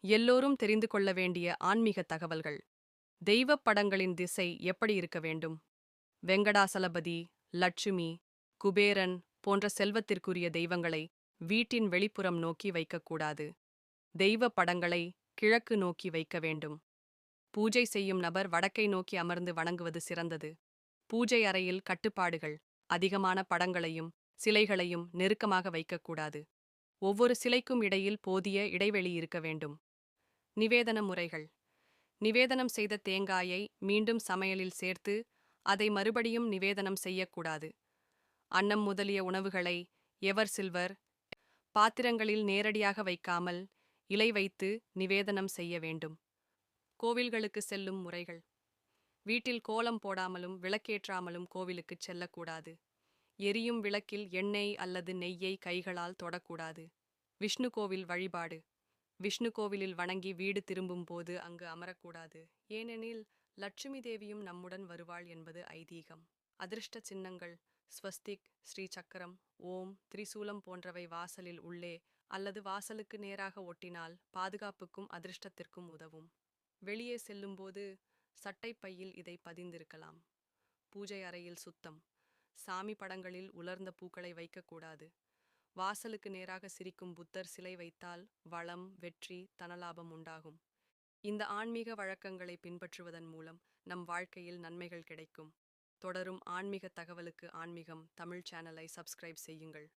எல்லோரும் தெரிந்து கொள்ள வேண்டிய ஆன்மீக தகவல்கள். தெய்வப் படங்களின் திசை எப்படி இருக்க வேண்டும்? வெங்கடாசலபதி, லட்சுமி, குபேரன் போன்ற செல்வத்திற்குரிய தெய்வங்களை வீட்டின் வெளிப்புறம் நோக்கி வைக்கக்கூடாது. தெய்வ படங்களை கிழக்கு நோக்கி வைக்க வேண்டும். பூஜை செய்யும் நபர் வடக்கை நோக்கி அமர்ந்து வணங்குவது சிறந்தது. பூஜை அறையில் கட்டுப்பாடுகள். அதிகமான படங்களையும் சிலைகளையும் நெருக்கமாக வைக்கக்கூடாது. ஒவ்வொரு சிலைக்கும் இடையில் போதிய இடைவெளி இருக்க வேண்டும். நிவேதன முறைகள். நிவேதனம் செய்த தேங்காயை மீண்டும் சமையலில் சேர்த்து அதை மறுபடியும் நிவேதனம் செய்யக்கூடாது. அன்னம் முதலிய உணவுகளை எவர் சில்வர் பாத்திரங்களில் நேரடியாக வைக்காமல் இலை வைத்து நிவேதனம் செய்ய வேண்டும். கோவில்களுக்கு செல்லும் முறைகள். வீட்டில் கோலம் போடாமலும் விளக்கேற்றாமலும் கோவிலுக்குச் செல்லக்கூடாது. எரியும் விளக்கில் எண்ணெய் அல்லது நெய்யை கைகளால் தொடக்கூடாது. விஷ்ணு கோவில் வழிபாடு. விஷ்ணு கோவிலில் வணங்கி வீடு திரும்பும் போது அங்கு அமரக்கூடாது. ஏனெனில் லட்சுமி தேவியும் நம்முடன் வருவாள் என்பது ஐதீகம். அதிர்ஷ்ட சின்னங்கள். ஸ்வஸ்திக், ஸ்ரீ சக்கரம், ஓம், திரிசூலம் போன்றவை வாசலில் உள்ளே அல்லது வாசலுக்கு நேராக ஒட்டினால் பாதுகாப்புக்கும் அதிர்ஷ்டத்திற்கும் உதவும். வெளியே செல்லும்போது சட்டைப்பையில் இதை பதிந்திருக்கலாம். பூஜை அறையில் சுத்தம். சாமி படங்களில் உலர்ந்த பூக்களை வைக்கக்கூடாது. வாசலுக்கு நேராக சிரிக்கும் புத்தர் சிலை வைத்தால் வளம், வெற்றி, தனலாபம் உண்டாகும். இந்த ஆன்மீக வழக்கங்களை பின்பற்றுவதன் மூலம் நம் வாழ்க்கையில் நன்மைகள் கிடைக்கும். தொடரும் ஆன்மீக தகவலுக்கு ஆன்மீகம் தமிழ் சேனலை சப்ஸ்கிரைப் செய்யுங்கள்.